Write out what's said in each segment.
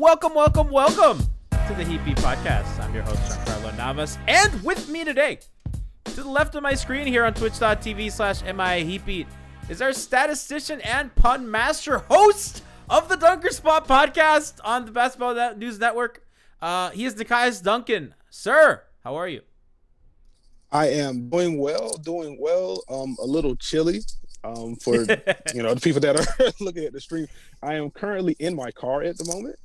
Welcome to the Heat Beat Podcast. I'm your host, Giancarlo Navas, and with me today, to the left of my screen here on twitch.tv/MIAHeatBeat, is our statistician and pun master, host of the Dunker Spot podcast on the Basketball News Network. He is Nekias Duncan. Sir, how are you? I am doing well. A little chilly for the people that are looking at the stream. I am currently in my car at the moment.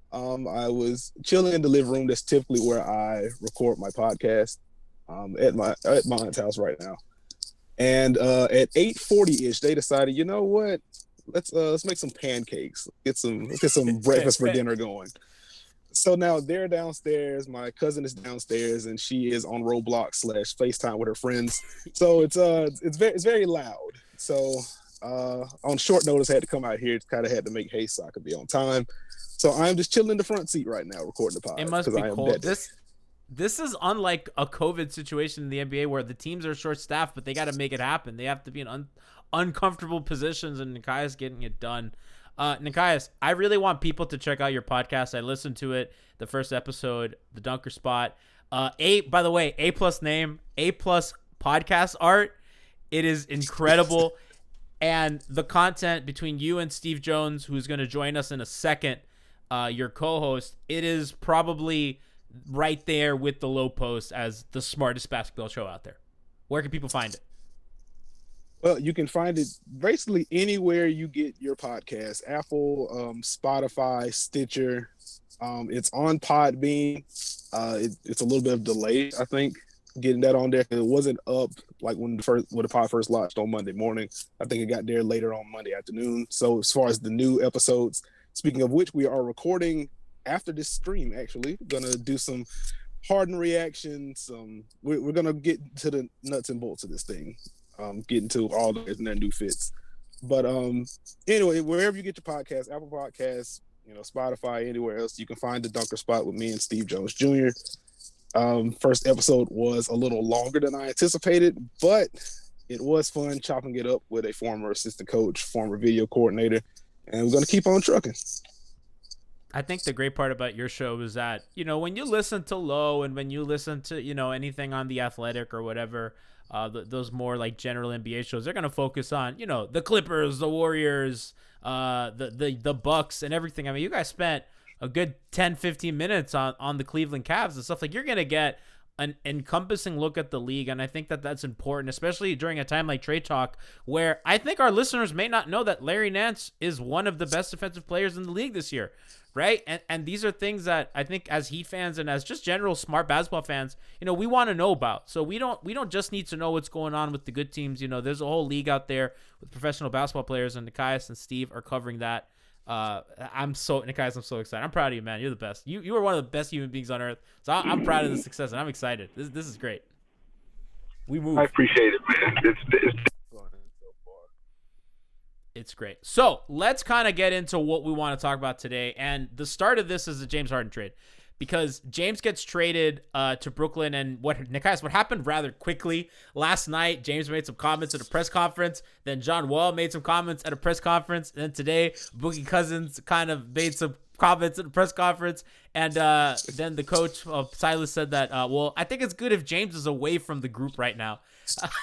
I was chilling in the living room. That's typically where I record my podcast. At my aunt's house right now. And at 8:40ish, they decided, you know what? Let's make some pancakes. Let's get some breakfast for dinner going. So now they're downstairs. My cousin is downstairs, and she is on Roblox / FaceTime with her friends. So it's very loud. So on short notice, I had to come out here. Kind of had to make haste so I could be on time. So I'm just chilling in the front seat right now, recording the podcast. It must be cold. This is unlike a COVID situation in the NBA where the teams are short-staffed, but they got to make it happen. They have to be in uncomfortable positions, and Nekias getting it done. Nekias, I really want people to check out your podcast. I listened to it, the first episode, the Dunker Spot. By the way, A+ name, A+ podcast art. It is incredible. And the content between you and Steve Jones, who's going to join us in a second, your co-host, it is probably right there with the Low Post as the smartest basketball show out there. Where can people find it? Well, you can find it basically anywhere you get your podcast. Apple, Spotify, Stitcher. It's on Podbean. It's a little bit of delay, I think, getting that on there. It wasn't up like when the pod first launched on Monday morning. I think it got there later on Monday afternoon. So as far as the new episodes, speaking of which, we are recording after this stream, actually. We're going to do some Harden reactions. We're going to get to the nuts and bolts of this thing. Get into all the and their new fits. But anyway, wherever you get your podcast, Apple Podcasts, Spotify, anywhere else, you can find the Dunker Spot with me and Steve Jones Jr. First episode was a little longer than I anticipated, but it was fun chopping it up with a former assistant coach, former video coordinator, and we're going to keep on trucking. I think the great part about your show is that, when you listen to Low and when you listen to, anything on The Athletic or whatever, those more like general NBA shows, they're going to focus on, the Clippers, the Warriors, the Bucks and everything. I mean, you guys spent a good 10-15 minutes on the Cleveland Cavs and stuff. Like, you're going to get an encompassing look at the league, and I think that that's important, especially during a time like Trade Talk, where I think our listeners may not know that Larry Nance is one of the best defensive players in the league this year, right? And these are things that I think as Heat fans and as just general smart basketball fans, we want to know about. So we don't just need to know what's going on with the good teams. There's a whole league out there with professional basketball players, and Nekias and Steve are covering that. Nekias, I'm so excited. I'm proud of you, man. You're the best. You are one of the best human beings on earth. So I'm proud of the success, and I'm excited. This is great. We move. I appreciate it, man. It's It's great. So let's kind of get into what we want to talk about today. And the start of this is the James Harden trade, because James gets traded to Brooklyn. And what happened rather quickly last night, James made some comments at a press conference. Then John Wall made some comments at a press conference. And then today, Boogie Cousins kind of made some comments at a press conference. And then the coach of Silas said that, I think it's good if James is away from the group right now,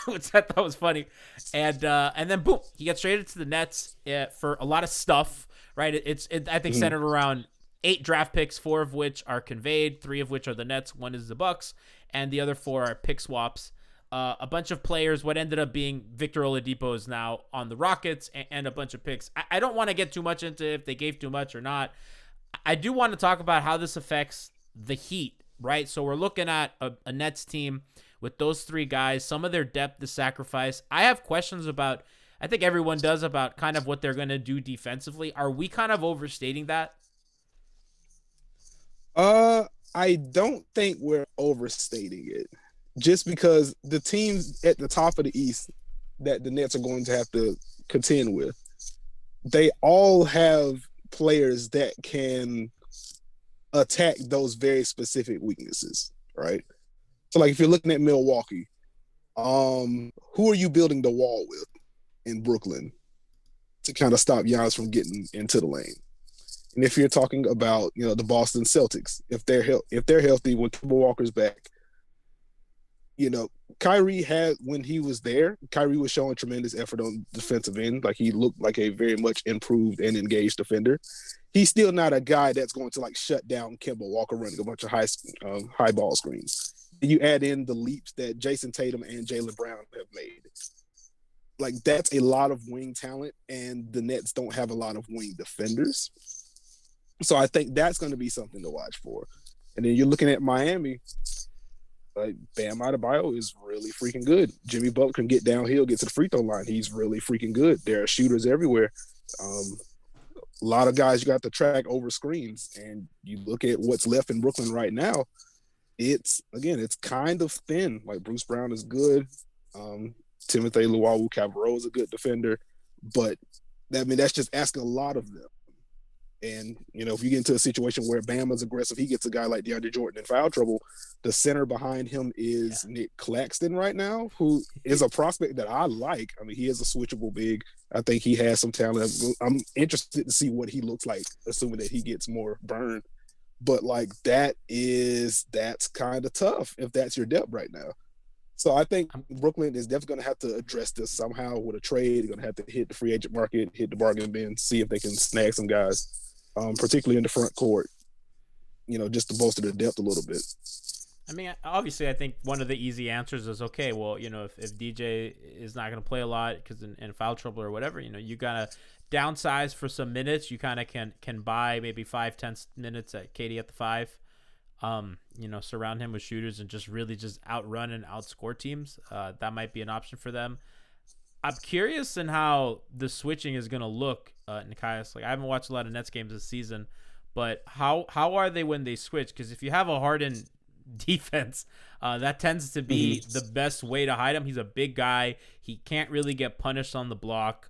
which I thought was funny. And then boom, he gets traded to the Nets for a lot of stuff, right? I think centered around 8 draft picks, 4 of which are conveyed, 3 of which are the Nets, 1 is the Bucks, and the other 4 are pick swaps. A bunch of players, what ended up being Victor Oladipo is now on the Rockets, and a bunch of picks. I don't want to get too much into if they gave too much or not. I do want to talk about how this affects the Heat, right? So we're looking at a Nets team with those 3 guys. Some of their depth is sacrificed. I have questions about, I think everyone does, about kind of what they're going to do defensively. Are we kind of overstating that? I don't think we're overstating it, just because the teams at the top of the East that the Nets are going to have to contend with, they all have players that can attack those very specific weaknesses, right? So, like, if you're looking at Milwaukee, who are you building the wall with in Brooklyn to kind of stop Giannis from getting into the lane? And if you're talking about, the Boston Celtics, if they're healthy when Kemba Walker's back, Kyrie had when he was there, Kyrie was showing tremendous effort on defensive end. Like he looked like a very much improved and engaged defender. He's still not a guy that's going to like shut down Kemba Walker running a bunch of high ball screens. You add in the leaps that Jason Tatum and Jaylen Brown have made. Like that's a lot of wing talent, and the Nets don't have a lot of wing defenders. So I think that's going to be something to watch for. And then you're looking at Miami. Like Bam Adebayo is really freaking good. Jimmy Butler can get downhill, get to the free throw line. He's really freaking good. There are shooters everywhere. A lot of guys you got to track over screens, and you look at what's left in Brooklyn right now. It's kind of thin. Like Bruce Brown is good. Timothy Luwawu-Cabarrot is a good defender, but that's just asking a lot of them. And, if you get into a situation where Bama's aggressive, he gets a guy like DeAndre Jordan in foul trouble. The center behind him is Nick Claxton right now, who is a prospect that I like. I mean, he is a switchable big. I think he has some talent. I'm interested to see what he looks like, assuming that he gets more burn. But, that's kind of tough if that's your depth right now. So I think Brooklyn is definitely going to have to address this somehow with a trade. They're going to have to hit the free agent market, hit the bargain bin, see if they can snag some guys. Particularly in the front court, just to bolster the depth a little bit. I mean, obviously, I think one of the easy answers is, okay, well, if DJ is not going to play a lot because in foul trouble or whatever, you got to downsize for some minutes. You kind of can buy maybe 5-10 minutes at KD at the 5, surround him with shooters and just really just outrun and outscore teams. That might be an option for them. I'm curious in how the switching is going to look, Nekias. Like I haven't watched a lot of Nets games this season, but how are they when they switch? Because if you have a Harden defense, that tends to be the best way to hide him. He's a big guy. He can't really get punished on the block.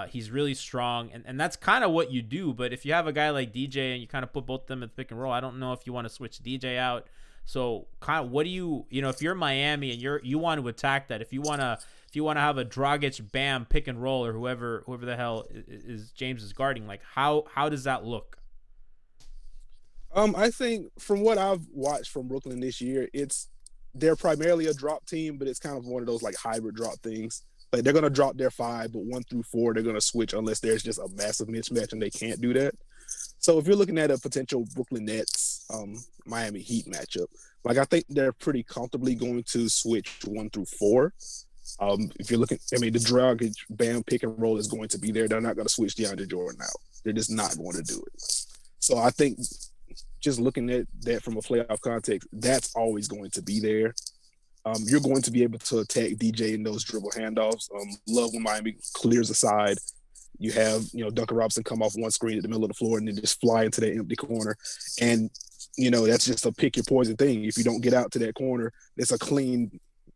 He's really strong, and that's kind of what you do. But if you have a guy like DJ and you kind of put both of them in pick and roll, I don't know if you want to switch DJ out. So kind of what do you if you're Miami and you want to attack that, if you want to have a Dragic Bam pick and roll or whoever the hell is James is guarding, like how does that look? I think from what I've watched from Brooklyn this year, they're primarily a drop team, but it's kind of one of those like hybrid drop things. Like they're going to drop their 5, but 1 through 4 they're going to switch unless there's just a massive mismatch and they can't do that. So if you're looking at a potential Brooklyn Nets Miami Heat matchup, like I think they're pretty comfortably going to switch 1 through 4. If you're looking, the Dragic Bam pick and roll is going to be there. They're not going to switch DeAndre Jordan out. They're just not going to do it. So I think just looking at that from a playoff context, that's always going to be there. You're going to be able to attack DJ in those dribble handoffs. Love when Miami clears a side. You have, Duncan Robinson come off one screen at the middle of the floor and then just fly into that empty corner. And, that's just a pick your poison thing. If you don't get out to that corner, it's a clean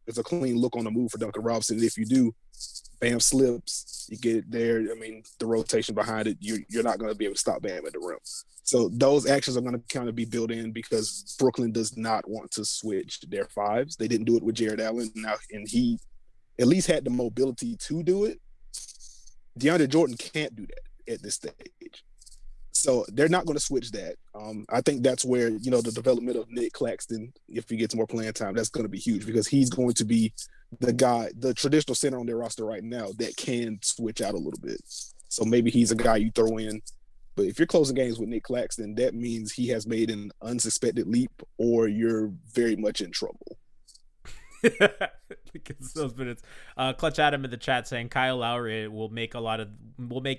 look on the move for Duncan Robinson. If you do, Bam slips, you get it there. The rotation behind it, you're not going to be able to stop Bam at the rim. So those actions are going to kind of be built in because Brooklyn does not want to switch their 5s. They didn't do it with Jared Allen. And he at least had the mobility to do it. DeAndre Jordan can't do that at this stage. So they're not going to switch that. I think that's where, the development of Nick Claxton, if he gets more playing time, that's going to be huge because he's going to be the guy, the traditional center on their roster right now that can switch out a little bit. So maybe he's a guy you throw in. But if you're closing games with Nick Claxton, that means he has made an unsuspected leap or you're very much in trouble. Because those minutes. Clutch Adam in the chat saying Kyle Lowry will make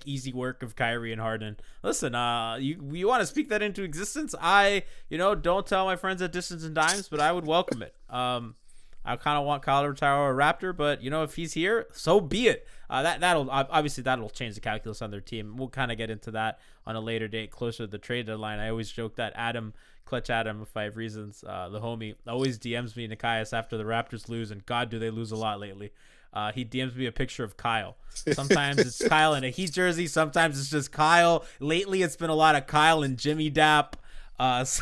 easy work of Kyrie and Harden. Listen, you want to speak that into existence? Don't tell my friends at Distance and Dimes, but I would welcome it. I kind of want Kyle to retire a Raptor, but if he's here, so be it. That'll change the calculus on their team. We'll kind of get into that on a later date, closer to the trade deadline. I always joke that Clutch Adam of 5 Reasons, the homie, always DMs me Nekias after the Raptors lose, and God, do they lose a lot lately. He DMs me a picture of Kyle. Sometimes it's Kyle in a Heat jersey. Sometimes it's just Kyle. Lately, it's been a lot of Kyle and Jimmy Dap. Just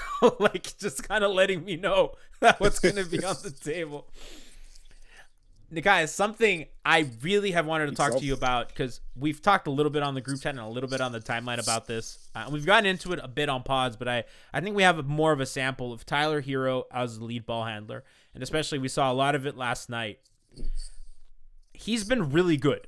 kind of letting me know that what's going to be on the table. Guys, something I really have wanted to talk to you about, because we've talked a little bit on the group chat and a little bit on the timeline about this. We've gotten into it a bit on pods, but I think we have more of a sample of Tyler Herro as the lead ball handler. And especially we saw a lot of it last night. He's been really good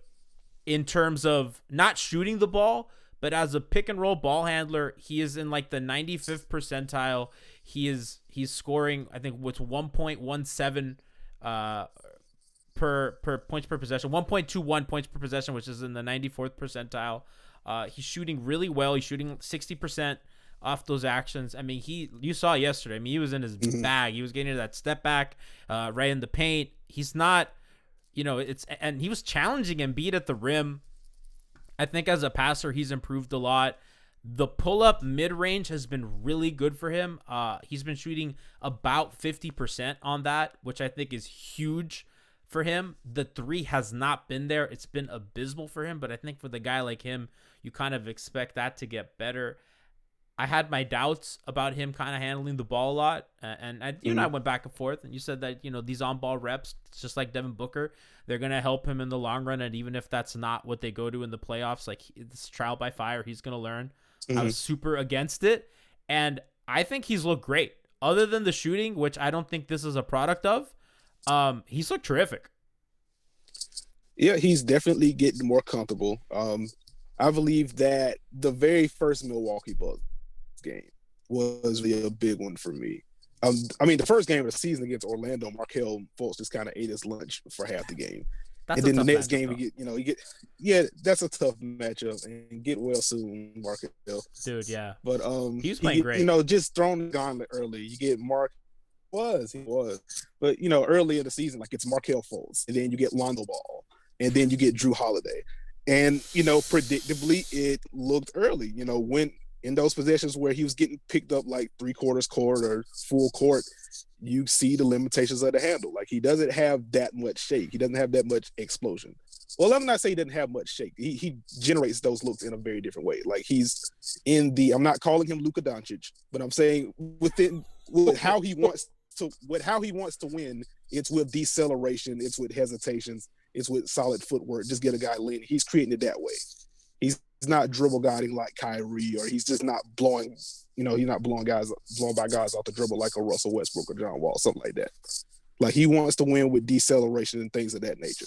in terms of not shooting the ball, but as a pick and roll ball handler, he is in like the 95th percentile. He's scoring, I think, with 1.17 per points per possession, 1.21 points per possession, which is in the 94th percentile. He's shooting really well. He's shooting 60% off those actions. I mean, you saw yesterday. I mean, he was in his bag. He was getting to that step back, right in the paint. He's not, and he was challenging Embiid at the rim. I think as a passer, he's improved a lot. The pull-up mid-range has been really good for him. He's been shooting about 50% on that, which I think is huge for him. The three has not been there. It's been abysmal for him, but I think for the guy like him, you kind of expect that to get better. I had my doubts about him kind of handling the ball a lot, and I went back and forth, and you said that, these on-ball reps, just like Devin Booker, they're going to help him in the long run, and even if that's not what they go to in the playoffs, like this trial by fire, he's going to learn. I was super against it, and I think he's looked great. Other than the shooting, which I don't think this is a product of, he's looked terrific. Yeah, he's definitely getting more comfortable. I believe that the very first Milwaukee Bucks game was really a big one for me. I mean, the first game of the season against Orlando, Markelle Fultz just kind of ate his lunch for half the game. That's and then the next game, that's a tough matchup. And get well soon, Markelle. Dude, yeah. But he was playing great. Just throwing the gauntlet early. You get Mark. He was. But early in the season, like it's Markelle Fultz, and then you get Lonzo Ball, and then you get Drew Holiday, and predictably it looked early. When in those possessions where he was getting picked up like 3/4 court or full court, you see the limitations of the handle. Like he doesn't have that much shake. He doesn't have that much explosion. Well, I'm not saying he doesn't have much shake. He generates those looks in a very different way. Like he's I'm not calling him Luka Doncic, but I'm saying with how he wants to win, it's with deceleration, it's with hesitations, it's with solid footwork. Just get a guy leaning. He's creating it that way. He's not dribble guiding like Kyrie, or he's just not blowing, he's not blown by guys off the dribble like a Russell Westbrook or John Wall, something like that. Like he wants to win with deceleration and things of that nature.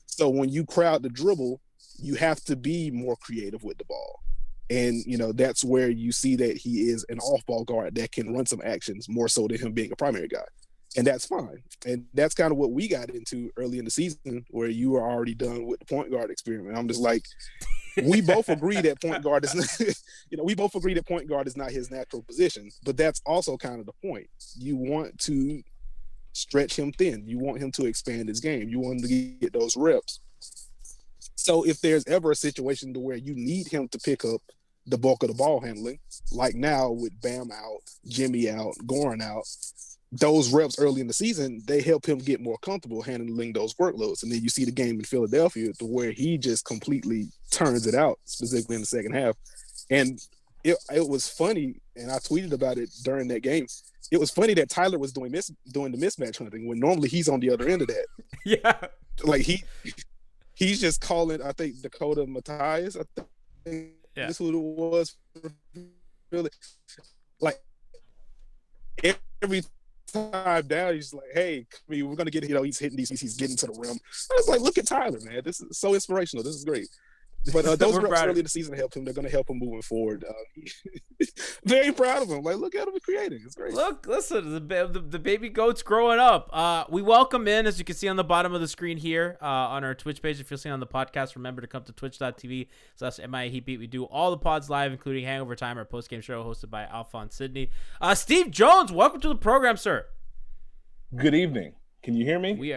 So when you crowd the dribble, you have to be more creative with the ball. And, that's where you see that he is an off-ball guard that can run some actions more so than him being a primary guy. And that's fine. And that's kind of what we got into early in the season, where you were already done with the point guard experiment. I'm just like, we both agree that point guard is not his natural position, but that's also kind of the point. You want to stretch him thin. You want him to expand his game. You want him to get those reps. So if there's ever a situation to where you need him to pick up the bulk of the ball handling, like now with Bam out, Jimmy out, Goran out, those reps early in the season, they help him get more comfortable handling those workloads. And then you see the game in Philadelphia to where he just completely turns it out, specifically in the second half. And it was funny, and I tweeted about it during that game. It was funny that Tyler was doing the mismatch hunting when normally he's on the other end of that. Yeah. Like he's just calling, I think, Dakota Matthias, I think that's who it was. Really, like every time down, he's like, hey, we're going to get, he's hitting these, he's getting to the rim. I was like, look at Tyler, man. This is so inspirational. This is great. But those reps early in the season helped him. They're going to help him moving forward. Very proud of him. Like, look at him creating. It's great. Look, listen, the baby goat's growing up. We welcome in, as you can see on the bottom of the screen here, on our Twitch page. If you're listening on the podcast, remember to come to twitch.tv/MIA Heatbeat. We do all the pods live, including Hangover Time, our postgame show hosted by Alphonse Sydney. Steve Jones, welcome to the program, sir. Good evening. Can you hear me?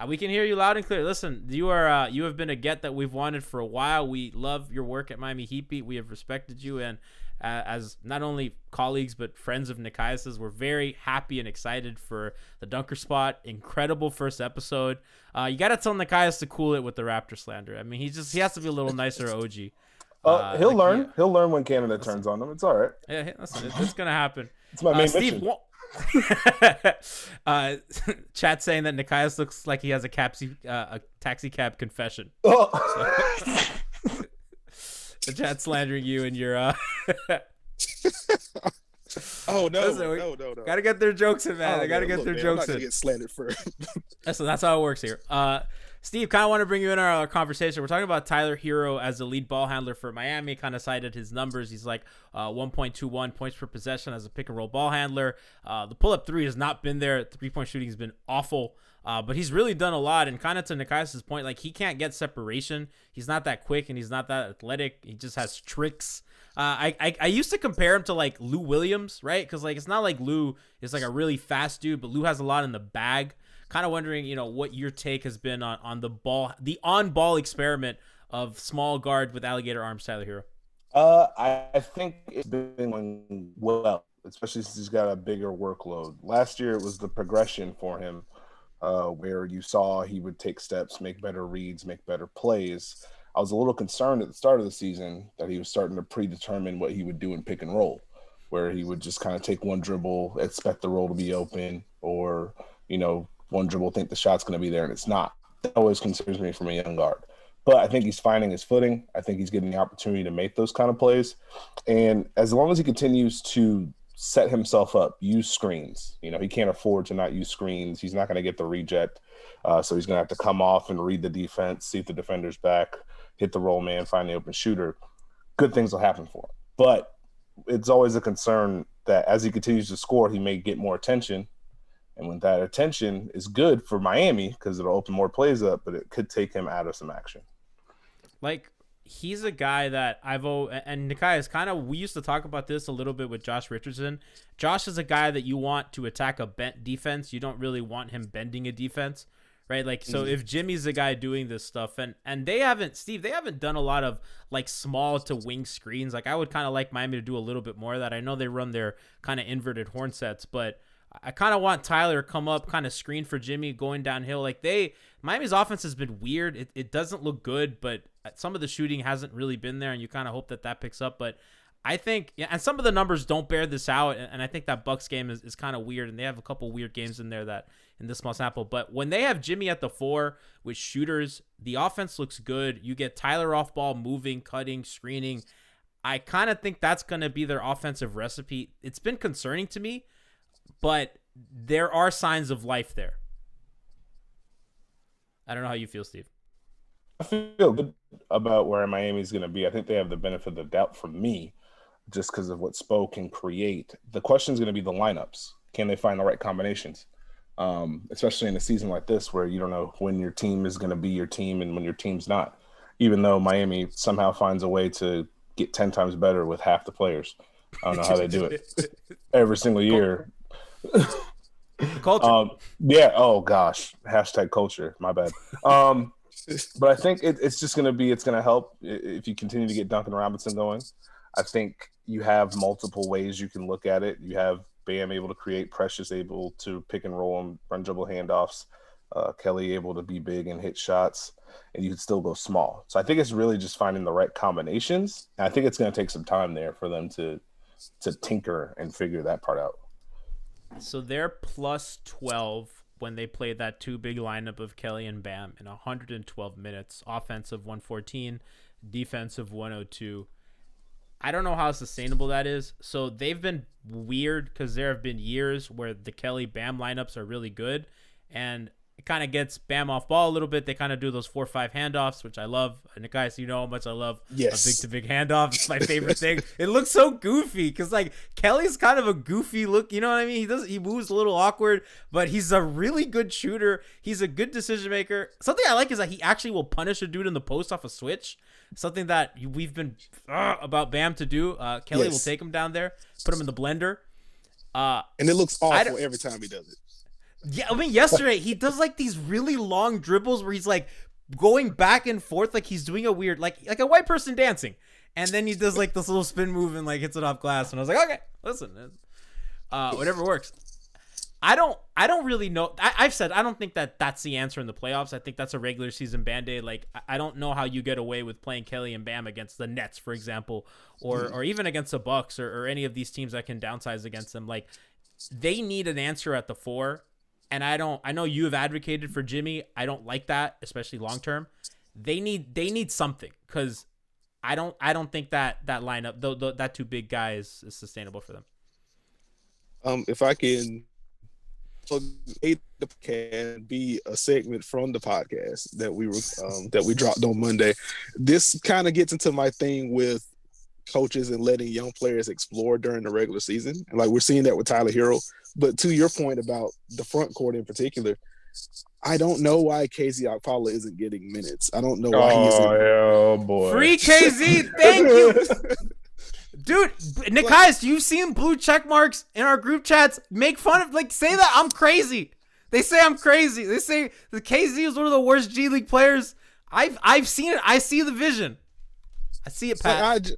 We can hear you loud and clear. Listen, you have been a get that we've wanted for a while. We love your work at Miami Heatbeat. We have respected you, and as not only colleagues but friends of Nekias's, we're very happy and excited for the Dunker spot. Incredible first episode. You got to tell Nekias to cool it with the Raptor slander. I mean, he has to be a little nicer, OG. He'll learn. He'll learn when Canada turns on him. It's all right. Yeah, listen, it's gonna happen. It's my main Steve, mission. Chat saying that Nekias looks like he has a taxi cab confession. Oh. The chat slandering you and your. Oh no, Listen, no. Gotta get their jokes in, man. Oh, They gotta get their I'm jokes not gonna in. get slandered for. So that's how it works here. Steve, kind of want to bring you in our conversation. We're talking about Tyler Herro as the lead ball handler for Miami. Kind of cited his numbers. He's like 1.21 points per possession as a pick and roll ball handler. The pull-up three has not been there. Three-point shooting has been awful. But he's really done a lot. And kind of to Nekias' point, like, he can't get separation. He's not that quick and he's not that athletic. He just has tricks. I used to compare him to like Lou Williams, right? Because like it's not like Lou is like a really fast dude, but Lou has a lot in the bag. Kind of wondering, what your take has been on the on-ball experiment of small guard with alligator arms, Tyler Herro. I think it's been going well, especially since he's got a bigger workload. Last year, it was the progression for him, where you saw he would take steps, make better reads, make better plays. I was a little concerned at the start of the season that he was starting to predetermine what he would do in pick and roll, where he would just kind of take one dribble, expect the roll to be open, or, one dribble, think the shot's going to be there, and it's not. That always concerns me from a young guard. But I think he's finding his footing. I think he's getting the opportunity to make those kind of plays. And as long as he continues to set himself up, use screens, he can't afford to not use screens. He's not going to get the reject. So he's going to have to come off and read the defense, see if the defender's back, hit the roll man, find the open shooter. Good things will happen for him. But it's always a concern that as he continues to score, he may get more attention. And when that attention is good for Miami, because it'll open more plays up, but it could take him out of some action. Like, he's a guy that and Nekias we used to talk about this a little bit with Josh Richardson. Josh is a guy that you want to attack a bent defense. You don't really want him bending a defense, right? Like, so if Jimmy's the guy doing this stuff, and they haven't done a lot of like small to wing screens. Like, I would kind of like Miami to do a little bit more of that. I know they run their kind of inverted horn sets, but I kind of want Tyler to come up, kind of screen for Jimmy going downhill. Like, Miami's offense has been weird. It doesn't look good, but some of the shooting hasn't really been there, and you kind of hope that picks up. But I think, and some of the numbers don't bear this out, and I think that Bucks game is kind of weird, and they have a couple weird games in there that in this small sample. But when they have Jimmy at the 4 with shooters, the offense looks good. You get Tyler off ball, moving, cutting, screening. I kind of think that's going to be their offensive recipe. It's been concerning to me, but there are signs of life there. I don't know how you feel, Steve. I feel good about where Miami's going to be. I think they have the benefit of the doubt from me just because of what Spo can create. The question is going to be the lineups. Can they find the right combinations? Especially in a season like this where you don't know when your team is going to be your team and when your team's not, even though Miami somehow finds a way to get 10 times better with half the players. I don't know how they do it every single year. Culture. Yeah. Oh gosh. Hashtag culture. My bad. But I think it's just going to help if you continue to get Duncan Robinson going. I think you have multiple ways you can look at it. You have Bam able to create, Precious able to pick and roll and run dribble handoffs, Kelly able to be big and hit shots, and you can still go small. So I think it's really just finding the right combinations. And I think it's going to take some time there for them to tinker and figure that part out. So they're plus 12 when they play that two big lineup of Kelly and Bam in 112 minutes, offensive 114, defensive 102. I don't know how sustainable that is. So they've been weird because there have been years where the Kelly Bam lineups are really good, and it kind of gets Bam off ball a little bit. They kind of do those 4-5 handoffs, which I love. And guys, you know how much I love a big-to-big handoff. It's my favorite thing. It looks so goofy because, like, Kelly's kind of a goofy look. You know what I mean? He moves a little awkward, but he's a really good shooter. He's a good decision maker. Something I like is that he actually will punish a dude in the post off a switch. Something that we've been about Bam to do. Kelly will take him down there, put him in the blender. And it looks awful every time he does it. Yeah, I mean, yesterday he does like these really long dribbles where he's like going back and forth, like he's doing a weird, like a white person dancing, and then he does like this little spin move and like hits it off glass. And I was like, okay, listen, whatever works. I don't really know. I've said I don't think that that's the answer in the playoffs. I think that's a regular season Band-Aid. Like, I don't know how you get away with playing Kelly and Bam against the Nets, for example, or even against the Bucks or any of these teams that can downsize against them. Like, they need an answer at the 4. And I know you have advocated for Jimmy. I don't like that, especially long term. They need something, because I don't think that lineup, that two big guys, is sustainable for them. If I can, so it can be a segment from the podcast that we dropped on Monday. This kind of gets into my thing with coaches and letting young players explore during the regular season. And like, we're seeing that with Tyler Herro. But to your point about the front court in particular, I don't know why KZ Okpala isn't getting minutes. I don't know why he isn't. Oh boy. Free KZ, thank you. Dude, Nekias, you've seen blue check marks in our group chats make fun of, like, say that I'm crazy. They say I'm crazy. They say the KZ is one of the worst G League players. I've seen it. I see the vision. I see it, Pat.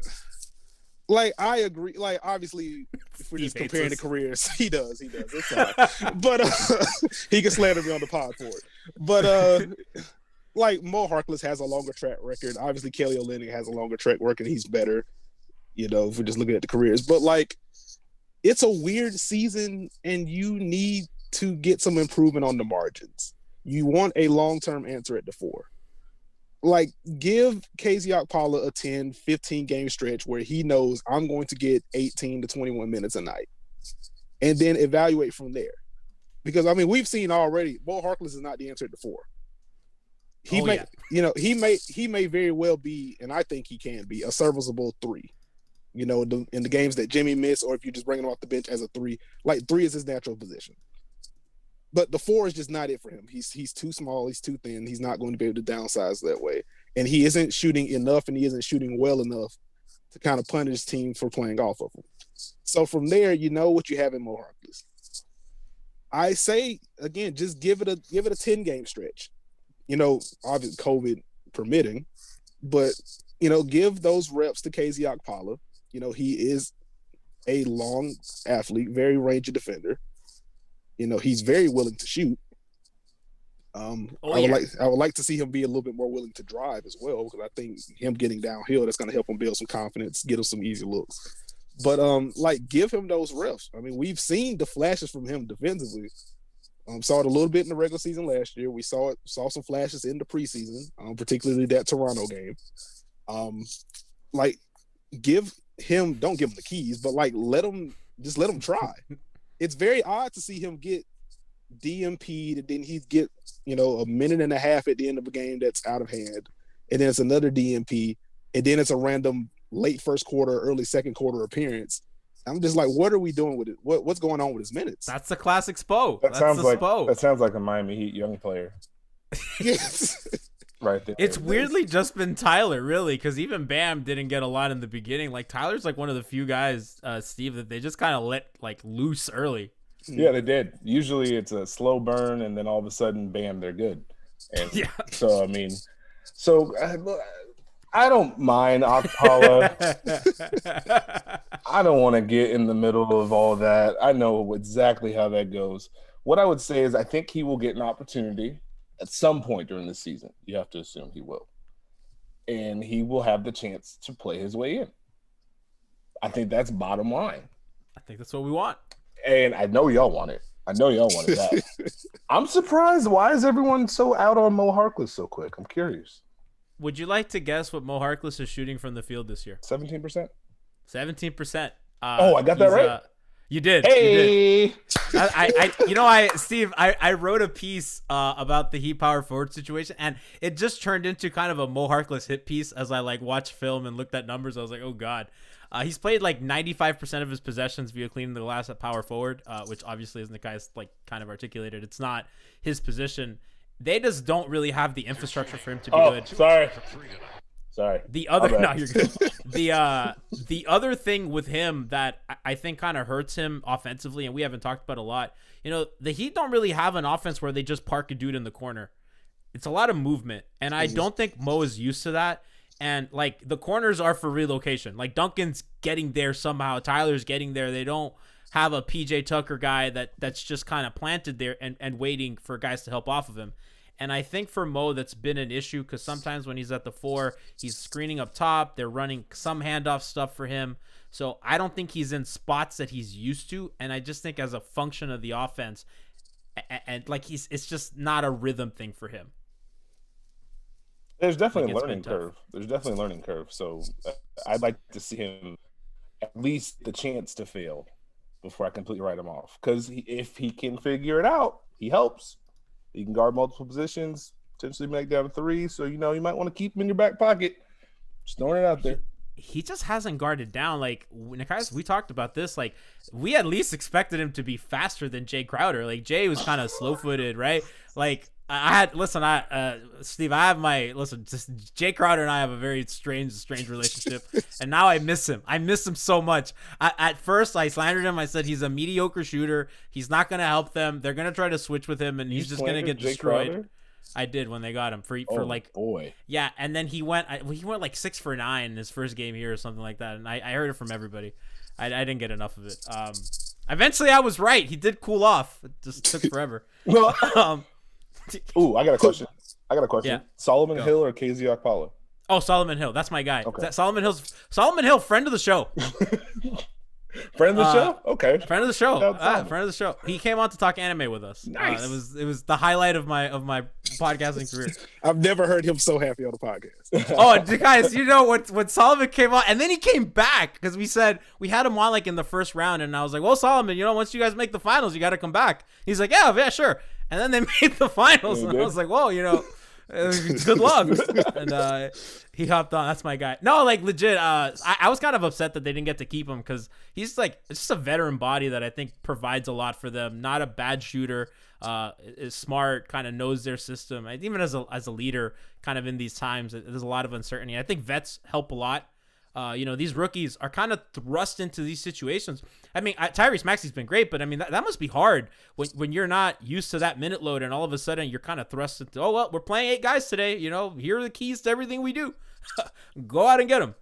I agree. Like, obviously, if we're just comparing the careers, he does. It's fine. But he can slander me on the pod for it. But like, Mo Harkless has a longer track record. Obviously, Kelly Olynyk has a longer track record. He's better. You know, if we're just looking at the careers. But like, it's a weird season, and you need to get some improvement on the margins. You want a long-term answer at the 4. Like, give KZ Okpala a 10, 15 game stretch where he knows I'm going to get 18 to 21 minutes a night, and then evaluate from there. Because, I mean, we've seen already, Mo Harkless is not the answer at the 4. He may very well be, and I think he can be, a serviceable 3. You know, in the games that Jimmy missed, or if you just bring him off the bench as a 3, like 3 is his natural position. But the 4 is just not it for him. He's too small. He's too thin. He's not going to be able to downsize that way. And he isn't shooting enough, and he isn't shooting well enough to kind of punish his team for playing off of him. So from there, you know what you have in Mo Harkless. I say, again, just give it a 10-game stretch. You know, obviously COVID permitting, but, you know, give those reps to KZ Okpala. You know, he is a long athlete, very rangy defender. You know, he's very willing to shoot. I would like to see him be a little bit more willing to drive as well, because I think him getting downhill, that's going to help him build some confidence, get him some easy looks. But like, give him those reps. I mean, we've seen the flashes from him defensively. Saw it a little bit in the regular season last year. We saw some flashes in the preseason, particularly that Toronto game. Like, don't give him the keys, but like, let him try. It's very odd to see him get DMP'd, and then he'd get, you know, a minute and a half at the end of a game that's out of hand, and then it's another DMP, and then it's a random late first quarter, early second quarter appearance. I'm just like, what are we doing with it? What's going on with his minutes? That's the classic Spo. That sounds like a Miami Heat young player. Yes. Right there. It's weirdly just been Tyler, really, because even Bam didn't get a lot in the beginning. Like, Tyler's like one of the few guys, Steve, that they just kind of let like loose early. Yeah, they did. Usually it's a slow burn, and then all of a sudden, bam, they're good. And yeah. So, I mean, I don't mind Okpala. I don't want to get in the middle of all that. I know exactly how that goes. What I would say is I think he will get an opportunity at some point during the season. You have to assume he will. And he will have the chance to play his way in. I think that's bottom line. I think that's what we want. And I know y'all want it. I know y'all wanted that. I'm surprised. Why is everyone so out on Mo Harkless so quick? I'm curious. Would you like to guess what Mo Harkless is shooting from the field this year? 17%? 17%. I got that right? You did. Hey! You did. Steve, I wrote a piece about the Heat power forward situation, and it just turned into kind of a Mo Harkless hit piece as I like watched film and looked at numbers. I was like, oh God. He's played like 95% of his possessions via cleaning the glass at power forward, which obviously, as Nekias like kind of articulated, it's not his position. They just don't really have the infrastructure for him to be good. Sorry. The other you're good. The other thing with him that I think kind of hurts him offensively, and we haven't talked about a lot, you know, the Heat don't really have an offense where they just park a dude in the corner. It's a lot of movement, and I don't think Mo is used to that. And like, the corners are for relocation. Like, Duncan's getting there somehow. Tyler's getting there. They don't have a PJ Tucker guy that's just kind of planted there and waiting for guys to help off of him. And I think for Mo, that's been an issue because sometimes when he's at the 4, he's screening up top. They're running some handoff stuff for him. So I don't think he's in spots that he's used to. And I just think as a function of the offense, and like it's just not a rhythm thing for him. There's definitely a learning curve. So I'd like to see him at least the chance to fail before I completely write him off. Because if he can figure it out, he helps. He can guard multiple positions, potentially make down a 3. So, you might want to keep him in your back pocket. Just throwing it out there. He just hasn't guarded down. Like, Nekias, we talked about this. Like, we at least expected him to be faster than Jay Crowder. Like, Jay was kind of slow-footed, right? Like, Steve, just Jay Crowder and I have a very strange relationship. And now I miss him. I miss him so much. At first, I slandered him. I said he's a mediocre shooter. He's not going to help them. They're going to try to switch with him, and he's just going to get destroyed. Crowder? I did when they got him for like boy. Yeah, and then he went like 6 for 9 in his first game here or something like that, and I heard it from everybody. I didn't get enough of it. Eventually I was right. He did cool off. It just took forever. Ooh, I got a question. Yeah. Solomon Hill or KZ Okpala? Oh, Solomon Hill. That's my guy. Okay. Solomon Hill, friend of the show. Friend of the show? Okay. Friend of the show. Friend of the show. He came on to talk anime with us. Nice. It was the highlight of my podcasting career. I've never heard him so happy on the podcast. Oh, guys, when Solomon came on, and then he came back because we had him on like in the first round, and I was like, well, Solomon, once you guys make the finals, you got to come back. He's like, yeah, sure. And then they made the finals, and I was like, whoa, good luck. And he hopped on. That's my guy. No, like legit. I was kind of upset that they didn't get to keep him because he's like just a veteran body that I think provides a lot for them. Not a bad shooter. Is smart. Kind of knows their system. Even as a leader, kind of in these times, there's a lot of uncertainty. I think vets help a lot. These rookies are kind of thrust into these situations. I mean, Tyrese Maxey's been great, but I mean, that must be hard when you're not used to that minute load and all of a sudden you're kind of thrust into, oh, well, we're playing 8 guys today. Here are the keys to everything we do. Go out and get them.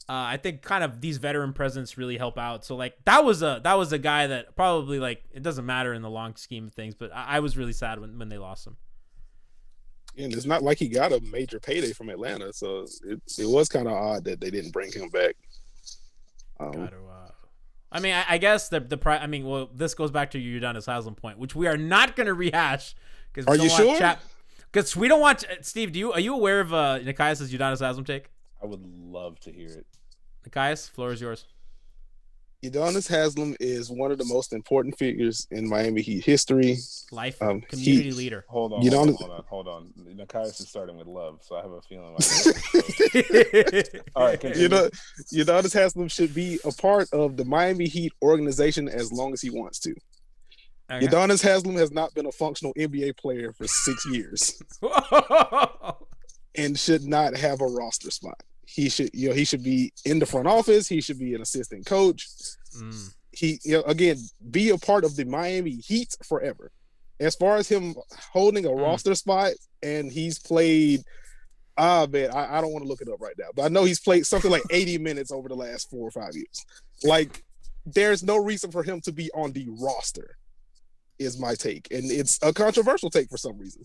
I think kind of these veteran presence really help out. So like that was a guy that probably like, it doesn't matter in the long scheme of things, but I was really sad when they lost him. And it's not like he got a major payday from Atlanta, so it was kind of odd that they didn't bring him back. I guess this goes back to your Udonis Haslem point, which we are not going to rehash. Are you sure? Because we don't want Steve. Are you aware of Nekias' Udonis Haslem take? I would love to hear it. Nekias, floor is yours. Udonis Haslem is one of the most important figures in Miami Heat history. Life community leader. Hold on. Nekias is starting with love, so I have a feeling like all right, continue. Udonis Haslem should be a part of the Miami Heat organization as long as he wants to. Okay. Udonis Haslem has not been a functional NBA player for 6 years. And should not have a roster spot. He should be in the front office. He should be an assistant coach. He, again, be a part of the Miami Heat forever. As far as him holding a roster spot, and he's played, man, I don't want to look it up right now, but I know he's played something like 80 minutes over the last 4 or 5 years. Like, there's no reason for him to be on the roster, is my take. And it's a controversial take for some reason.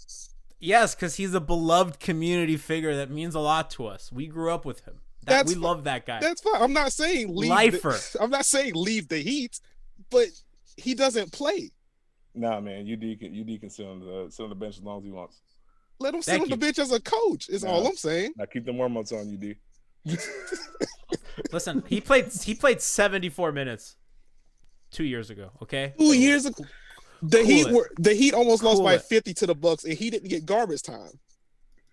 Yes, because he's a beloved community figure that means a lot to us. We grew up with him. We love that guy. That's fine. I'm not saying leave. I'm not saying leave the Heat, but he doesn't play. Nah, man, UD can sit on the bench as long as he wants. Let him sit on the bench as a coach. Is all I'm saying. Now keep the warm-ups on, UD. Listen, he played 74 minutes 2 years ago. Okay, 2 years ago. The Heat almost lost by 50 to the Bucks, and he didn't get garbage time.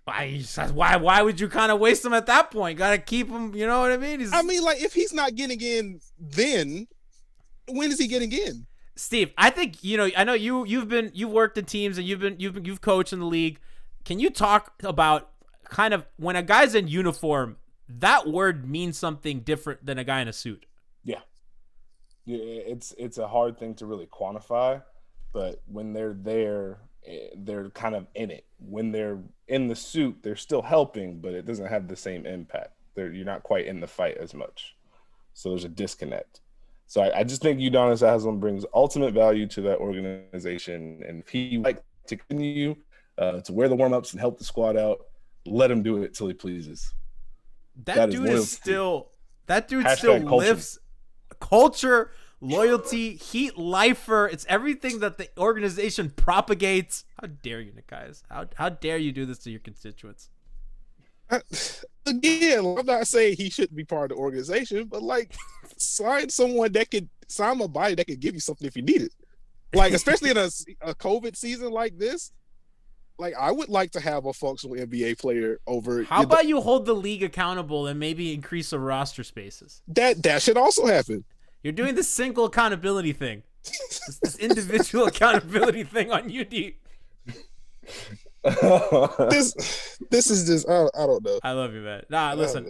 Why would you kind of waste him at that point? Got to keep him. You know what I mean? Like if he's not getting in, then when is he getting in? Steve, I think I know you've worked in teams and you've coached in the league. Can you talk about kind of when a guy's in uniform, that word means something different than a guy in a suit? Yeah, it's a hard thing to really quantify. But when they're there, they're kind of in it. When they're in the suit, they're still helping, but it doesn't have the same impact. You're not quite in the fight as much. So there's a disconnect. So I just think Udonis Haslem brings ultimate value to that organization. And if he would like to continue to wear the warm-ups and help the squad out, let him do it till he pleases. That dude still Hashtag lives culture, loyalty, heat lifer. It's everything that the organization propagates. How dare you, Nekias? How dare you do this to your constituents? Again, I'm not saying he shouldn't be part of the organization, but like sign someone that could sign a body that could give you something if you need it. Like, especially in a COVID season like this, like I would like to have a functional NBA player over. How about you hold the league accountable and maybe increase the roster spaces? That should also happen. You're doing the single accountability thing. this individual accountability thing on UD. This is just I don't know. I love you, man. Nah, listen,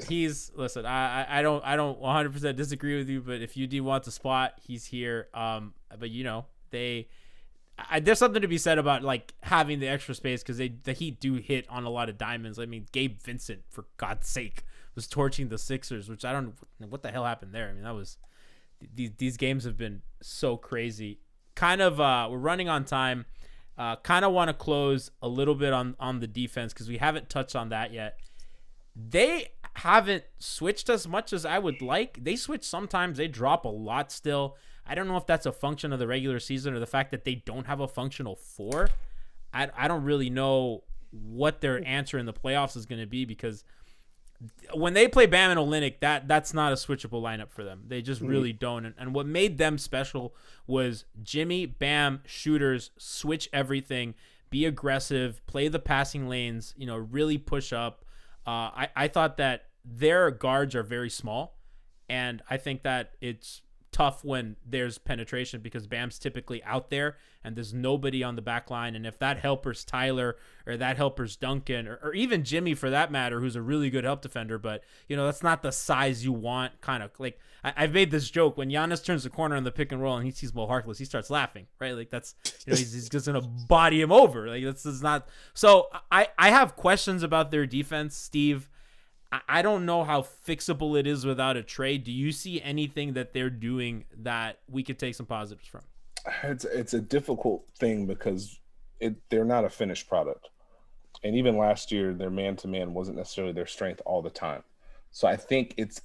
I don't 100% disagree with you, but if UD wants a spot, he's here. But you know, there's something to be said about like having the extra space because the Heat do hit on a lot of diamonds. I mean, Gabe Vincent, for God's sake, was torching the Sixers, which I don't know what the hell happened there. I mean, that was these games have been so crazy. Kind of we're running on time. Kind of want to close a little bit on the defense because we haven't touched on that yet. They haven't switched as much as I would like. They switch sometimes. They drop a lot still. I don't know if that's a function of the regular season or the fact that they don't have a functional four. I don't really know what their answer in the playoffs is going to be because when they play Bam and Olynyk, that's not a switchable lineup for them. They just really don't. And what made them special was Jimmy, Bam, shooters, switch everything, be aggressive, play the passing lanes, really push up. I thought that their guards are very small, and I think that it's tough when there's penetration because Bam's typically out there and there's nobody on the back line. And if that helper's Tyler or that helper's Duncan or even Jimmy for that matter, who's a really good help defender, but that's not the size you want. Kind of like I've made this joke when Giannis turns the corner on the pick and roll and he sees Mo Harkless, he starts laughing, right? Like that's, he's just going to body him over. Like that's not, so I have questions about their defense, Steve. I don't know how fixable it is without a trade. Do you see anything that they're doing that we could take some positives from? It's a difficult thing because they're not a finished product. And even last year, their man-to-man wasn't necessarily their strength all the time. So I think it's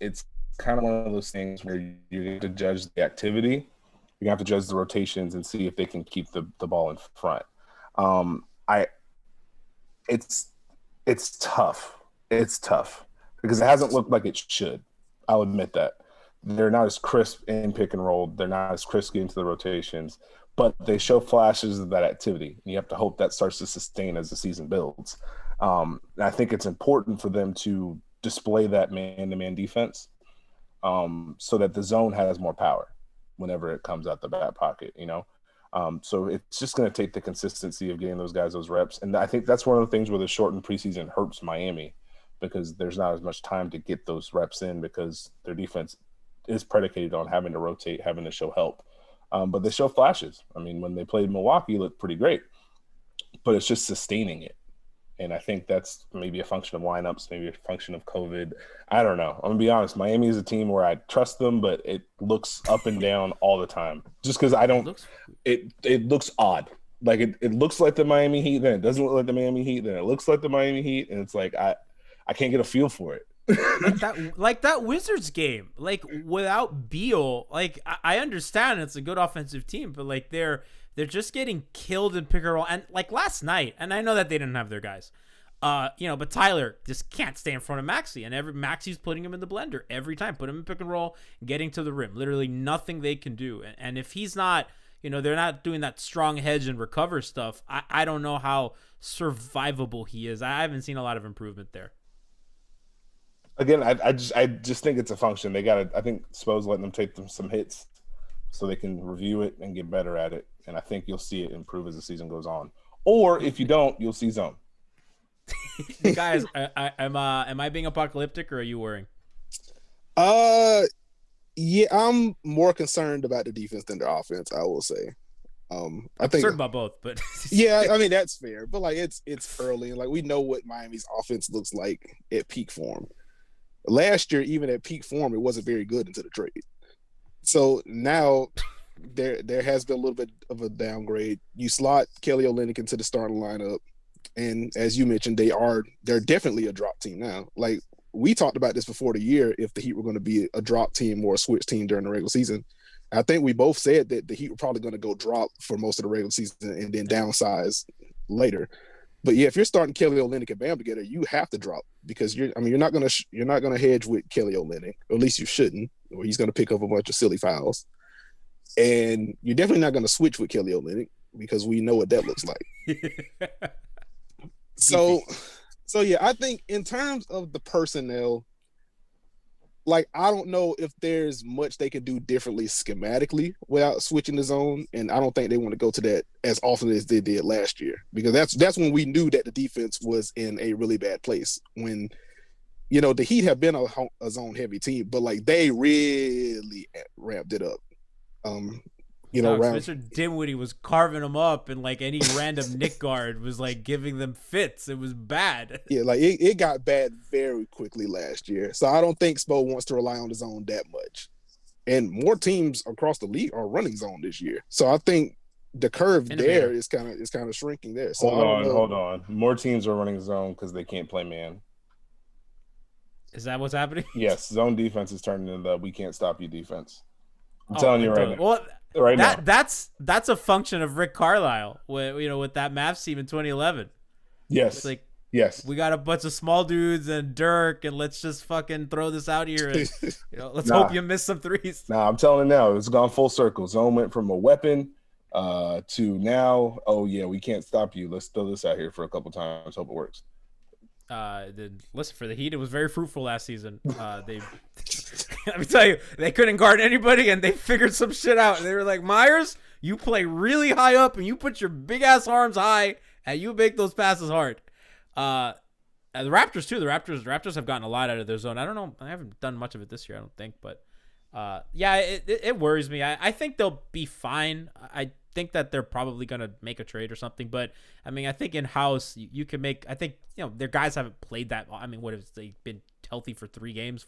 kind of one of those things where you have to judge the activity. You have to judge the rotations and see if they can keep the ball in front. It's tough. It's tough. Because it hasn't looked like it should. I'll admit that. They're not as crisp in pick and roll. They're not as crisp into the rotations. But they show flashes of that activity. And you have to hope that starts to sustain as the season builds. And I think it's important for them to display that man-to-man defense so that the zone has more power whenever it comes out the back pocket, So it's just going to take the consistency of getting those guys those reps. And I think that's one of the things where the shortened preseason hurts Miami, because there's not as much time to get those reps in because their defense is predicated on having to rotate, having to show help. But they show flashes. I mean, when they played Milwaukee, it looked pretty great. But it's just sustaining it. And I think that's maybe a function of lineups, maybe a function of COVID. I don't know. I'm going to be honest. Miami is a team where I trust them, but it looks up and down all the time. Just because it looks odd. Like it looks like the Miami Heat, then it doesn't look like the Miami Heat, then it looks like the Miami Heat. And it's like I can't get a feel for it. like that Wizards game, like without Beal, like I understand it's a good offensive team, but like they're just getting killed in pick and roll. And like last night, and I know that they didn't have their guys, but Tyler just can't stay in front of Maxey, and Maxey's putting him in the blender every time, put him in pick and roll, getting to the rim, literally nothing they can do. And if he's not, they're not doing that strong hedge and recover stuff, I don't know how survivable he is. I haven't seen a lot of improvement there. Again, I just think it's a function. I think Spo's letting them take some hits so they can review it and get better at it. And I think you'll see it improve as the season goes on. Or if you don't, you'll see zone. Guys, am I being apocalyptic or are you worrying? Yeah, I'm more concerned about the defense than the offense, I will say. I'm concerned about both, but yeah, I mean that's fair. But like it's early and like we know what Miami's offense looks like at peak form. Last year, even at peak form, it wasn't very good until the trade. So now there has been a little bit of a downgrade. You slot Kelly Olynyk into the starting lineup, and as you mentioned, they're definitely a drop team now. Like we talked about this before the year, if the Heat were going to be a drop team or a switch team during the regular season. I think we both said that the Heat were probably going to go drop for most of the regular season and then downsize later. But yeah, if you're starting Kelly Olynyk and Bam together, you have to drop because you're not gonna hedge with Kelly Olynyk, or at least you shouldn't, or he's gonna pick up a bunch of silly fouls. And you're definitely not gonna switch with Kelly Olynyk because we know what that looks like. So yeah, I think in terms of the personnel, like I don't know if there's much they can do differently schematically without switching the zone, and I don't think they want to go to that as often as they did last year because that's when we knew that the defense was in a really bad place. When the Heat have been a zone heavy team, but like they really ramped it up. Spencer Dinwiddie was carving them up, and like any random Nick guard was like giving them fits. It was bad. Yeah, like it got bad very quickly last year. So I don't think Spo wants to rely on the zone that much. And more teams across the league are running zone this year. So I think the curve there is kind of shrinking there. So hold on. More teams are running zone because they can't play man. Is that what's happening? Yes, zone defense is turning into the we can't stop you defense. I'm telling you right now. Well, now. That's a function of Rick Carlisle with that Mavs team in 2011. Yes. It's like, yes, we got a bunch of small dudes and Dirk, and let's just fucking throw this out here and let's hope you miss some threes. I'm telling you now, it's gone full circle. Zone went from a weapon to now, oh yeah, we can't stop you. Let's throw this out here for a couple times. Hope it works. Listen, for the Heat, it was very fruitful last season. They let me tell you, they couldn't guard anybody, and they figured some shit out. They were like, Myers, you play really high up, and you put your big ass arms high, and you make those passes hard. The Raptors too. The Raptors have gotten a lot out of their zone. I don't know. I haven't done much of it this year, I don't think, but yeah, it worries me. I think they'll be fine. I think that they're probably going to make a trade or something, but I mean, I think in house you can make, I think, their guys haven't played that. I mean, what have they been healthy for 4 games?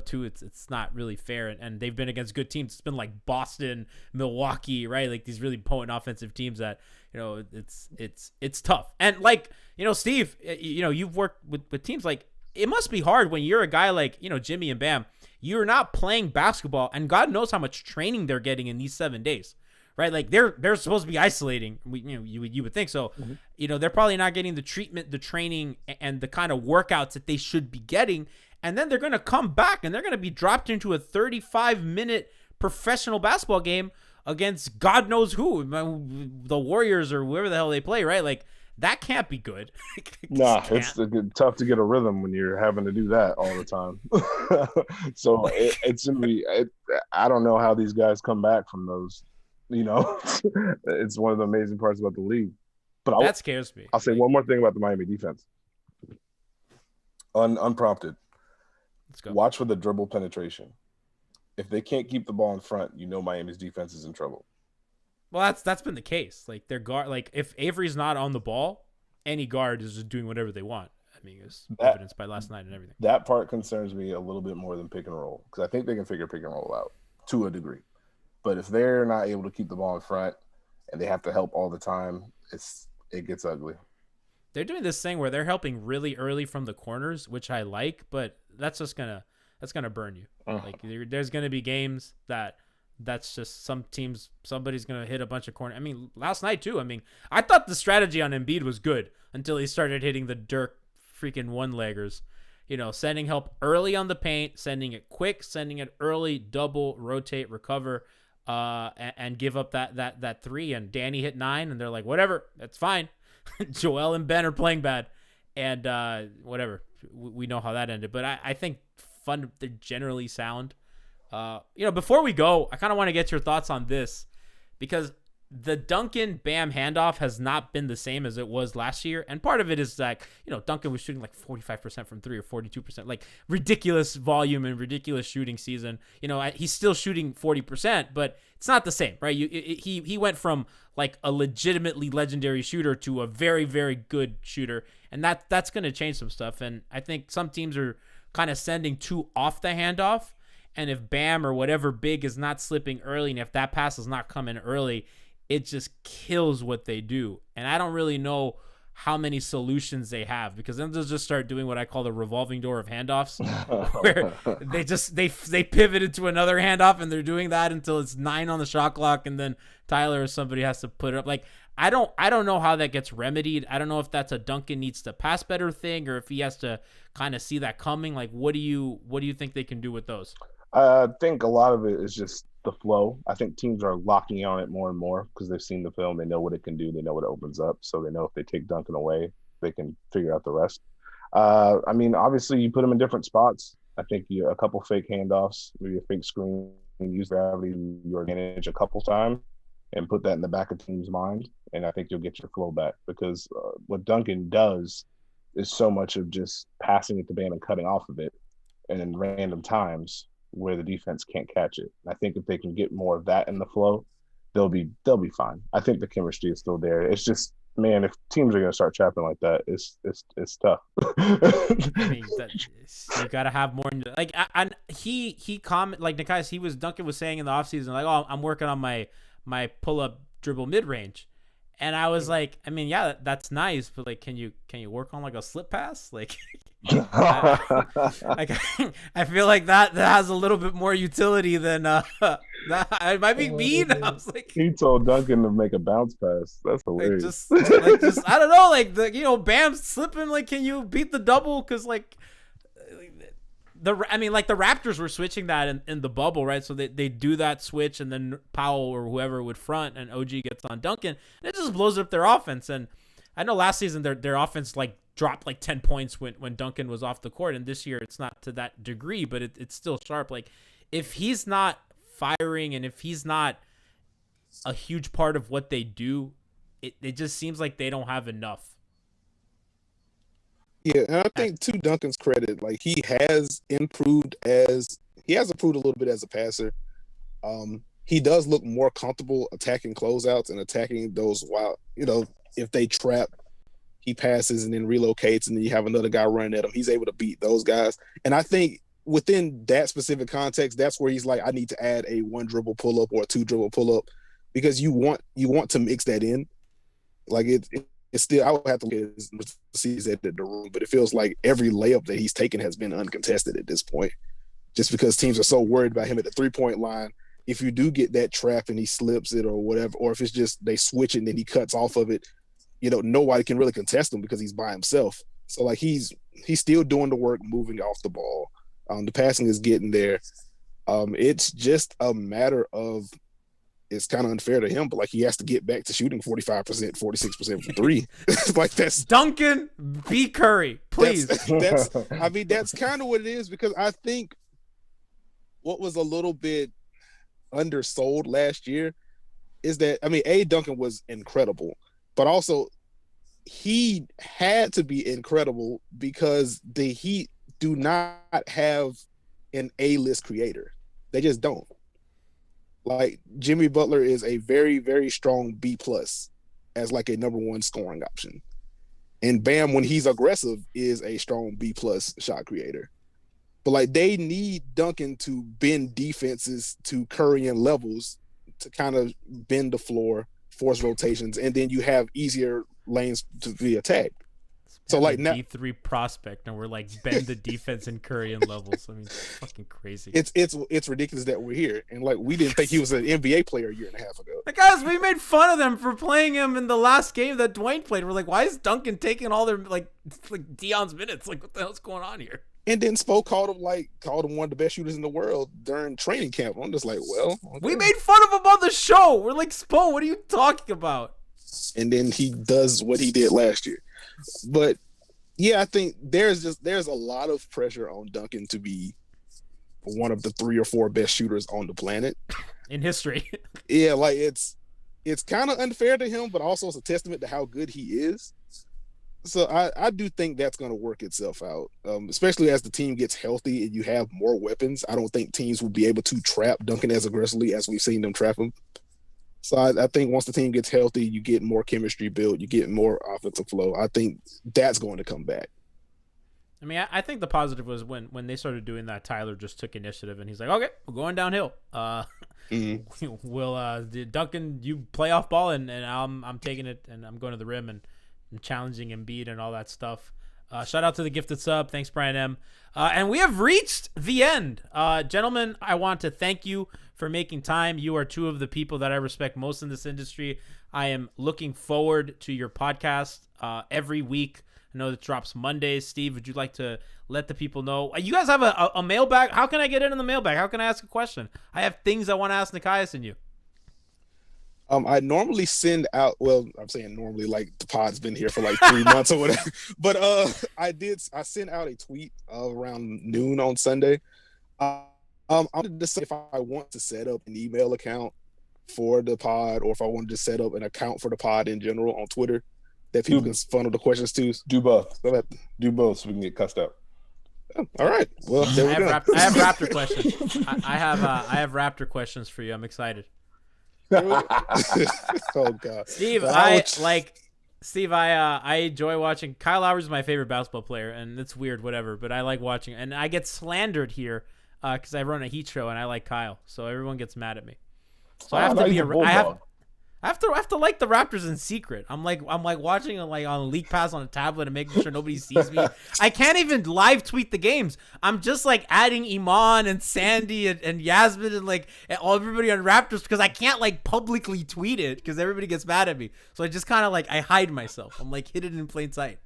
Too, it's not really fair. And they've been against good teams. It's been like Boston, Milwaukee, right? Like these really potent offensive teams that, it's tough. And like, Steve, you've worked with teams, like it must be hard when you're a guy like, Jimmy and Bam, you're not playing basketball, and God knows how much training they're getting in these 7 days. Right, like they're supposed to be isolating. You would think so. Mm-hmm. They're probably not getting the treatment, the training, and the kind of workouts that they should be getting. And then they're gonna come back and they're gonna be dropped into a 35-minute professional basketball game against God knows who, the Warriors or whoever the hell they play. Right, like that can't be good. It's tough to get a rhythm when you're having to do that all the time. So it's gonna be. I don't know how these guys come back from those. It's one of the amazing parts about the league. But that scares me. I'll say one more thing about the Miami defense. Unprompted. Let's go. Watch for the dribble penetration. If they can't keep the ball in front, Miami's defense is in trouble. Well, that's been the case. Like their guard, like if Avery's not on the ball, any guard is just doing whatever they want. I mean, it's evidenced by last night and everything. That part concerns me a little bit more than pick and roll, because I think they can figure pick and roll out to a degree. But if they're not able to keep the ball in front and they have to help all the time, it gets ugly. They're doing this thing where they're helping really early from the corners, which I like, but that's gonna burn you. Like there's gonna be games that's just some teams, somebody's gonna hit a bunch of corner. I mean, last night too. I mean, I thought the strategy on Embiid was good until he started hitting the Dirk freaking one-leggers. Sending help early on the paint, sending it quick, sending it early, double, rotate, recover. And give up that 3, and Danny hit 9, and they're like, whatever, that's fine. Joel and Ben are playing bad, and whatever. We know how that ended, but I think they're generally sound. Before we go, I kind of want to get your thoughts on this, because the Duncan Bam handoff has not been the same as it was last year. And part of it is that, Duncan was shooting like 45% from 3 or 42%, like ridiculous volume and ridiculous shooting season. He's still shooting 40%, but it's not the same, right? He went from like a legitimately legendary shooter to a very, very good shooter. And that's going to change some stuff. And I think some teams are kind of sending too off the handoff. And if Bam or whatever big is not slipping early, and if that pass is not coming early, it just kills what they do. And I don't really know how many solutions they have, because then they'll just start doing what I call the revolving door of handoffs, where they pivot into another handoff, and they're doing that until it's 9 on the shot clock, and then Tyler or somebody has to put it up. Like, I don't know how that gets remedied. I don't know if that's a Duncan needs to pass better thing, or if he has to kind of see that coming. Like, what do you think they can do with those? I think a lot of it is just the flow. I think teams are locking on it more and more because they've seen the film. They know what it can do. They know what it opens up. So they know if they take Duncan away, they can figure out the rest. I mean, obviously, you put them in different spots. I think a couple fake handoffs, maybe a fake screen, use gravity to your advantage a couple times, and put that in the back of the team's mind. And I think you'll get your flow back, because what Duncan does is so much of just passing it to Bam and cutting off of it, and in random times where the defense can't catch it. I think if they can get more of that in the flow, they'll be fine. I think the chemistry is still there. It's just, man, if teams are going to start trapping like that, it's tough. I mean, you got to have more. Like, he comment, like Nekias, Duncan was saying in the offseason, like, oh, I'm working on my pull up dribble mid range. And I was like, I mean, yeah, that's nice, but like, can you work on like a slip pass? Like, I feel like that has a little bit more utility than that. It might be mean. I was like, he told Duncan to make a bounce pass. That's hilarious. Just I don't know, like Bam's slipping. Like, can you beat the double? Because like the Raptors were switching that in the bubble, right? So they do that switch, and then Powell or whoever would front, and OG gets on Duncan, and it just blows up their offense. And I know last season their offense like dropped like 10 points when Duncan was off the court, and this year it's not to that degree, but it's still sharp. Like, if he's not firing, and if he's not a huge part of what they do, it just seems like they don't have enough. Yeah, and I think, to Duncan's credit, like, he has improved a little bit as a passer. He does look more comfortable attacking closeouts and attacking those while, if they trap, he passes and then relocates, and then you have another guy running at him. He's able to beat those guys. And I think within that specific context, that's where he's like, I need to add a 1 dribble pull up or a 2 dribble pull up, because you want to mix that in. Like, it's still, I would have to look at his sees at the room, but it feels like every layup that he's taken has been uncontested at this point, just because teams are so worried about him at the 3-point line. If you do get that trap and he slips it or whatever, or if it's just they switch it and then he cuts off of it, nobody can really contest him because he's by himself. So like, he's still doing the work, moving off the ball. The passing is getting there. It's just a matter of, it's kind of unfair to him, but like, he has to get back to shooting 45%, 46% from 3. Like, that's Duncan B. Curry, please. That's kind of what it is, because I think what was a little bit undersold last year is that, I mean, Duncan was incredible, but also he had to be incredible because the Heat do not have an A-list creator. They just don't. Like, Jimmy Butler is a very, very strong B+ as like a number 1 scoring option. And Bam, when he's aggressive, is a strong B+ shot creator. But like, they need Duncan to bend defenses to Curry levels to kind of bend the floor, force rotations, and then you have easier lanes to be attacked. So like, now D3 prospect, and we're like, bend the defense in Curry levels. I mean, it's fucking crazy. It's ridiculous that we're here, and like, we didn't think he was an NBA player a year and a half ago. Like, guys, we made fun of them for playing him in the last game that Dwayne played. We're like, why is Duncan taking all their like Dion's minutes? Like, what the hell's going on here? And then Spo called him one of the best shooters in the world during training camp. I'm just like, well, okay. We made fun of him on the show. We're like, Spo, what are you talking about? And then he does what he did last year. But yeah, I think there's a lot of pressure on Duncan to be one of the 3 or 4 best shooters on the planet in history. Yeah, like, it's kind of unfair to him, but also it's a testament to how good he is. So I do think that's going to work itself out, especially as the team gets healthy and you have more weapons. I don't think teams will be able to trap Duncan as aggressively as we've seen them trap him. So I think once the team gets healthy, you get more chemistry built, you get more offensive flow. I think that's going to come back. I mean, I think the positive was when they started doing that, Tyler just took initiative and he's like, okay, we're going downhill. We'll Duncan, you play off ball and I'm taking it and I'm going to the rim and challenging Embiid and all that stuff. Shout out to the gifted sub. Thanks, Brian M. And we have reached the end. Gentlemen, I want to thank you for making time. You are two of the people that I respect most in this industry. I am looking forward to your podcast every week. I know it drops Mondays. Steve, would you like to let the people know? You guys have a mailbag? How can I get in the mailbag? How can I ask a question? I have things I want to ask Nekias and you. I normally send out, well, I'm saying normally, like the pod's been here for like 3 months or whatever. But I sent out a tweet around noon on Sunday. I'm going to decide if I want to set up an email account for the pod or if I wanted to set up an account for the pod in general on Twitter that people can funnel the questions to. Do both. Do both so we can get cussed out. Oh, all right. Well, there we go. I have Raptor questions. I have Raptor questions for you. I'm excited. Oh God, Steve, I enjoy watching. Kyle Lowry's my favorite basketball player, and it's weird, whatever. But I like watching, and I get slandered here because I run a Heat show and I like Kyle, so everyone gets mad at me. So I have to be I have to like the Raptors in secret. I'm like watching it like on League Pass on a tablet and making sure nobody sees me. I can't even live tweet the games. I'm just like adding Iman and Sandy and Yasmin and like everybody on Raptors because I can't like publicly tweet it because everybody gets mad at me. So I just kind of like I hide myself. I'm like hidden in plain sight.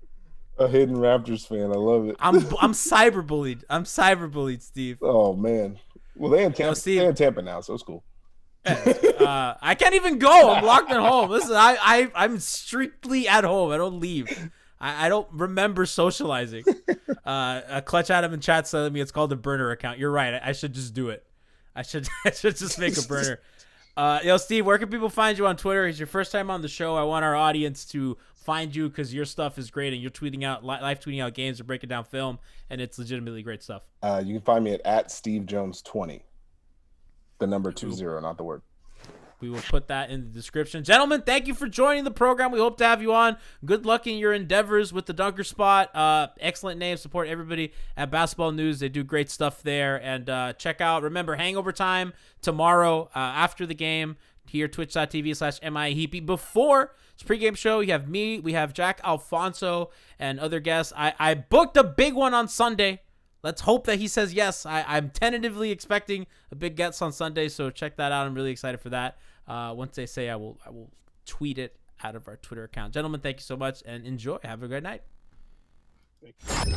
A hidden Raptors fan. I love it. I'm cyberbullied. I'm cyberbullied, Steve. Oh man. Well, they're in Tampa. They're in Tampa now, so it's cool. I can't even go. I'm locked at home. Listen, I'm strictly at home. I don't leave. I don't remember socializing. Clutch Adam in chat telling me it's called a burner account. You're right. I should just do it. I should just make a burner. Steve, where can people find you on Twitter? It's your first time on the show. I want our audience to find you because your stuff is great and you're tweeting out live tweeting out games or breaking down film, and it's legitimately great stuff. You can find me at SteveJones20. The number 20, not the word. We will put that in the description. Gentlemen, thank you for joining the program. We hope to have you on. Good luck in your endeavors with the Dunker Spot. Excellent name. Support everybody at Basketball News. They do great stuff there. And check out, remember, Hangover Time tomorrow after the game here, twitch.tv/MIHeapy. Before it's pregame show, you have me, we have Jack Alfonso, and other guests. I booked a big one on Sunday. Let's hope that he says yes. I'm tentatively expecting a big guest on Sunday, so check that out. I'm really excited for that. Once they say, I will tweet it out of our Twitter account. Gentlemen, thank you so much, and enjoy. Have a great night. Thank you.